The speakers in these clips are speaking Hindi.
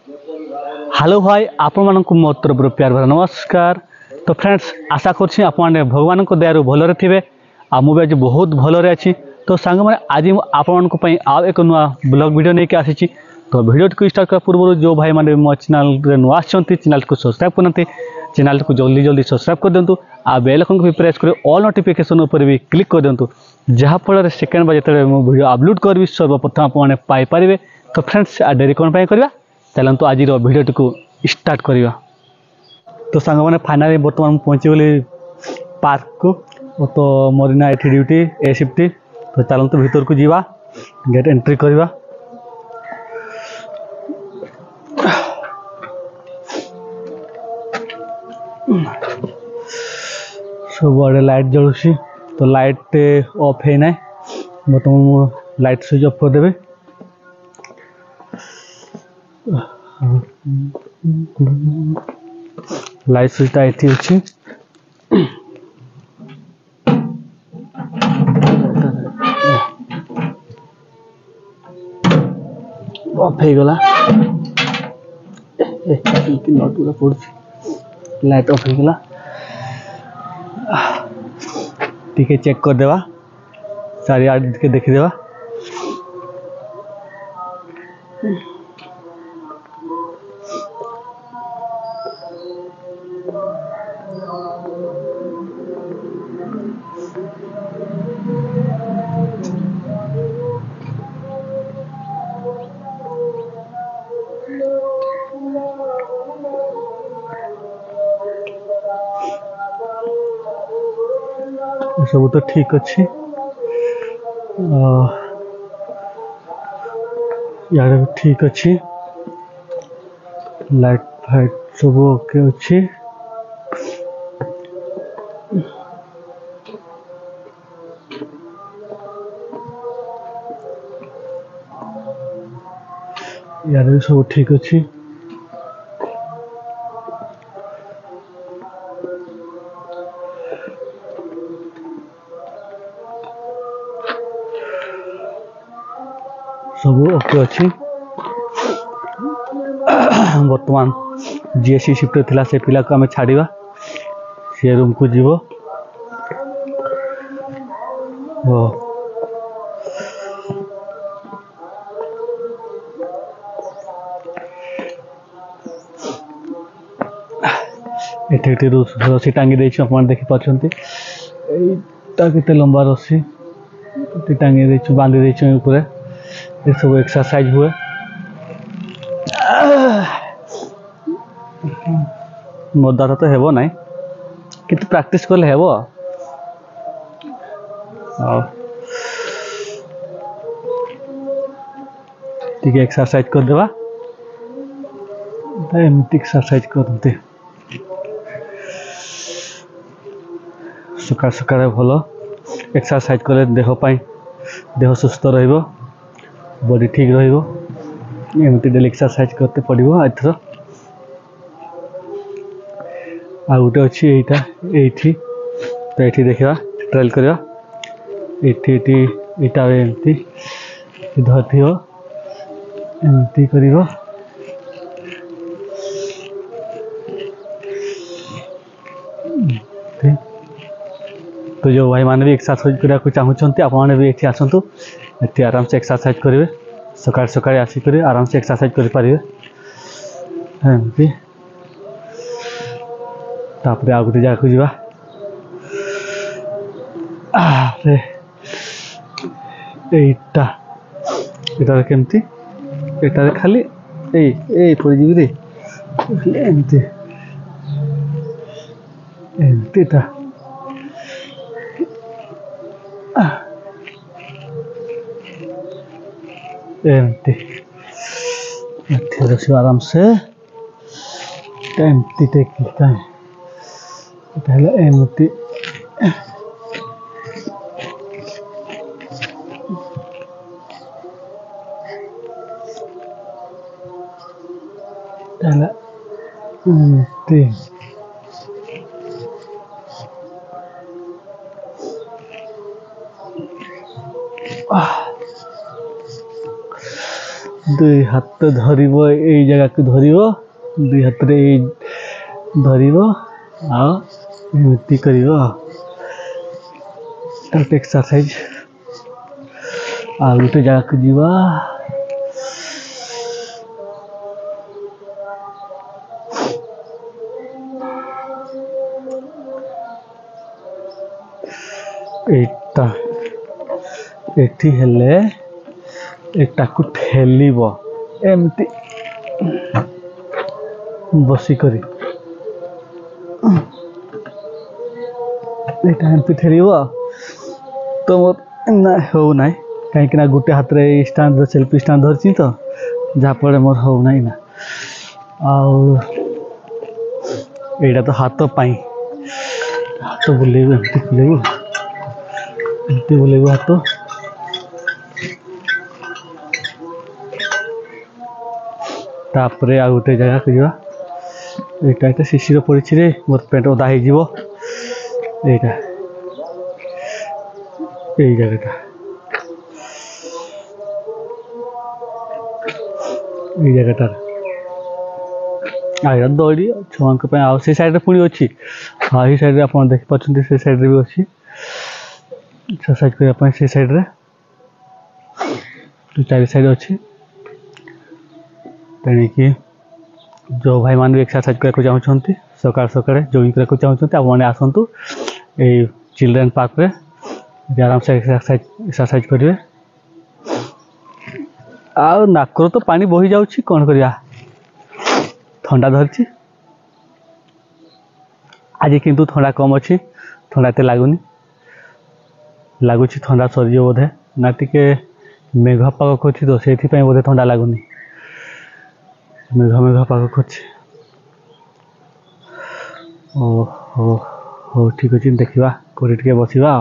हेलो भाई आपण मानक मो तरफ प्यार भरा नमस्कार। तो फ्रेंड्स आशा करछि आपने भगवान को दयारु भलरे थिबे। आ मु भी आज बहुत भलरे अछि। तो सांग माने आज आपण मानक पई आ एक नुआ ब्लॉग वीडियो नै के आसीछि। तो वीडियो को स्टार्ट कर पूर्व जो भाई माने मो चैनल रे नुआ आछंती चैनल को सब्सक्राइब करनते चैनल को जल्दी जल्दी सब्सक्राइब कर देंतु। आ बेल आइकन को भी प्रेस कर ऑल नोटिफिकेशन ऊपर भी क्लिक कर देंतु जहा फल सेकेंड बार जते मो वीडियो अपलोड करबी सर्वप्रथम आपने पाई परिबे। तो फ्रेंड्स आ डेरी कोन पई करबा चलतु आज भिडियो को स्टार्ट करवा। तो सांग मैंने फाइनाली बर्तमान पहुँची गली पार्क को। तो मोर ना ये ड्यूटी ए शिफ्ट। तो चलतु भीतर को जीवा गेट एंट्री करवा। सब आड़े लाइट जलुसी। तो लाइट ऑफ है ना बर्तमान लाइट स्विच ऑफ कर देबे। लाइट स्विचटा एठी अछि। ऑफ हो गला। नट पूरा पड़छ। लाइट ऑफ हो गला। टिके चेक कर देवा सारी आड़ के देखि देवा। सब तो ठीक अच्छी। यार भी ठीक अच्छी। लाइट फाइट सब ओके अच्छी। यार भी सब ठीक अच्छी। सब ओके अच्छी। वर्तमान जीएससी शिफ्ट थिला से पिला को हमें छाड़ीवा से रूम को जीवो। एठे रस्सी टांगी देछि अपन देखि पाछंती। एटा केते लंबा रस्सी टांगी देछि बांधी देछि ऊपर। ये सब एक्सरसाइज हुए। मोर द्वारा तो हेबो नहीं किंतु प्रैक्टिस करले हेबो। ठीक एक्सरसाइज कर देवा। एमती एक्सरसाइज करते सकाळ सकाळ भलो एक्सरसाइज कले देह पाई देह सुस्थ रहिबो बॉडी ठीक रहिबो। एमती डेली एक्सरसाइज करते पड़िबो। एथरो आ गोटे अच्छी एटा एठी। तो एठी देखा ट्रायल करवा। एठी एठी एटा एमती धरथियो एमती करिवो। तो जो भाई माने भी एक्सरसाइज करा को चाहूचंती आप माने भी एठी आसंतु। एठी आराम से एक्सरसाइज करिवे। सकाळ सकाळ आसी करी आराम से एक्सरसाइज करि परिवे। एमती तापरे आ गोटे जाको जीवा। एटा एटा केमती एटा खाली ए पड़ी जीवी रे एमती एमती ता एमती एठी आराम से एमती टेक पहले एमती पहले एमती दुई हाथ धरिब ए जगह को धरिब दुई हाथ रे धरिब आमती कर एक्सरसाइज आ गोटे जगह को जीवा एटा एठी हेले एटा को ठेलीब एमती बसी करी एटा एमती ठेलीब तो मोर ना हो ना कहीं गोटे हाथ रे स्टैंड सेल्फी स्टैंड धरची तो जहाँफल मोर हो ना ना आईटा तो हाथ पाई हाथ बुलेबू एमती बुलेबू हाथ तापरे आ गोटे जगह को जावा एटा एटा शिशिर पड़ी रे मोर पेट ओदा हो एटा यही जगहटा ये जगहटार आइरा दौड़ी छुआ आउ से साइड पुणी अच्छी हाँ ये साइड आप देख पार्टी से साइड भी अच्छी एक्सरसाइज करने से साइड रे चार साइड अच्छी तेणिकी जो भाई मान भी एक्सरसाइज करने चाहते सकाल सकाଳେ जॉगिंग करने चाहते आप आसतु ये चिल्ड्रेन पार्क रे आराम से एक्सरसाइज करेंगे आ नाकर तो पानी बही जाऊँ कौन करिया ठंडा धरची आज किंतु ठंडा कम अच्छी ठंडा एत लगुनि लगुच ठंडा सरीज बोधे ना टिके मेघ पाग कर तो से बोधे ठंडा लगुनि मेघ मेघ पाग कर ओहो हो ठीक अच्छे देखा कौटे बसवा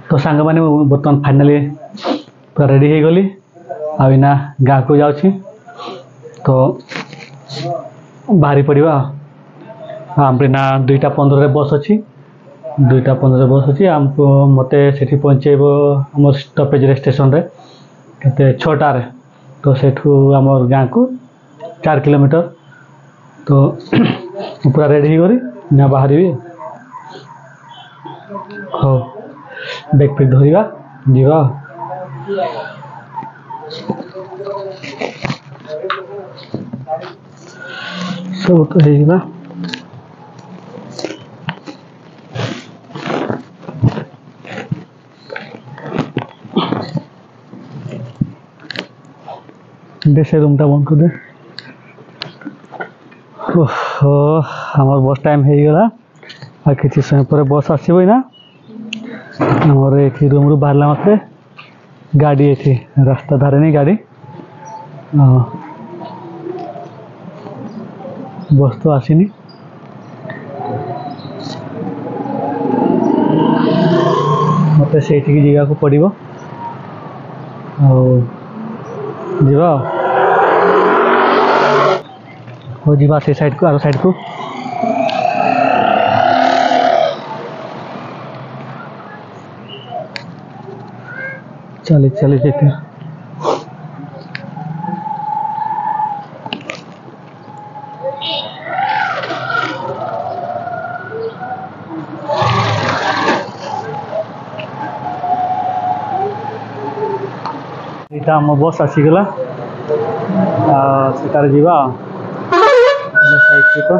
तो सांग मैंने बर्तमान फाइनाली पूरा रेडी हो गली आना गाँ को जाऊँ तो बाहरी पड़ा आमना 2:15 बस अच्छी 2:15 बस अच्छी आमको मत से पहुँचेब आम स्टपेज स्टेशन रे के 6टार तो सेठू आम गाँ को 4 किलोमीटर तो पूरा रेडी हो गली ना बाहर हो बैग फिर धरवा जीवा सब तो है से रूमटा बंद कर दे हमार बस टाइम हो गला आ किसी समय पर बस आसब ना आमर ये रूम रू बाहर मत गाड़ी ये रास्ता धारे नहीं गाड़ी बस तो आसनी मत से जगह को पड़ो जीवा हो जीवा से साइड को आरो साइड को चले चले जेते इटा हम बस आसीगला सेटार जीवा साइड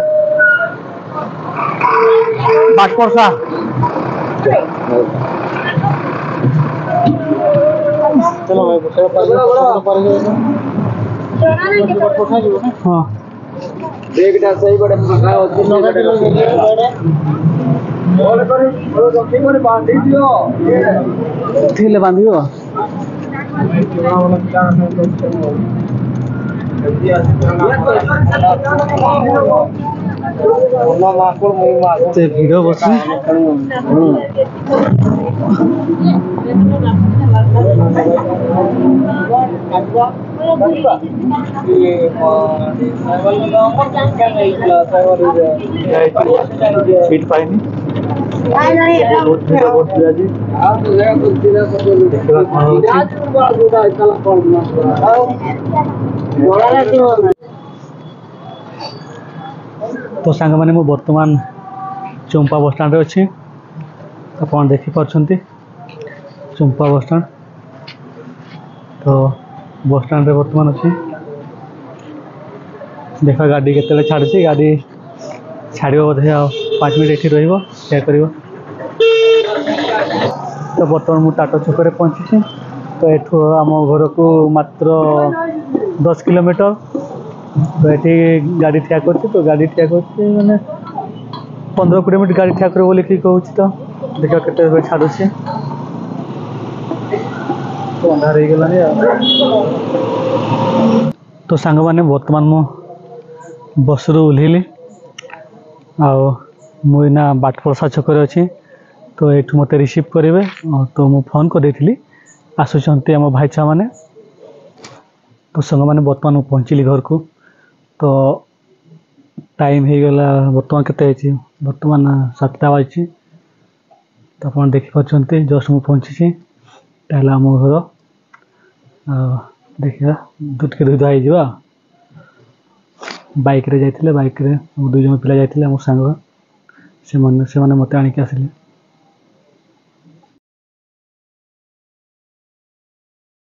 बाट परसा चलो भाई हाँ बेगटा सही बड़े फाका होती ठीक बांधियो भिड़ बस सीट पाइनी तो सांग मैंने मु बर्तमान चंपा बस स्टैंड अच्छी आप देखिपार चंपा बस स्टैंड। तो बस स्टैंड रे बर्तमान अच्छी देखा गाड़ी के छाड़ी गाड़ी छाड़ बोधे आ 5 मिनट ये रहा कर। तो बर्तमान मुझे टाटा छक पहुँची। तो एठू आम घर को मात्र 10 किलोमीटर। तो ये गाड़ी ठिया कर तो गाड़ी ठिया कर मैंने 15-20 मिनट गाड़ी ठिया कर बोली कहूँ। तो देखा के छाड़ू तो अंधार हो गला। तो सांग मैंने बर्तमान मु बस रु ओह्लैली आना बाटपरसा छक अच्छी। तो ये मत रिसीव करेंगे। तो मु फोन कर आसुँच आम भाई छुआ मैंने। तो संग मैंने बर्तमान पहुँचली घर को। तो टाइम हो गला बर्तमान के बर्तमान 7टा बाजी। तो आप देखिपार जस्ट मुझे पहुँची आम घर देखा दुटके धुई धुआ हो बाइक रे जाइए बाइक रे 2 जन पिला जाइए आम सांग से मत आनिक आसिले।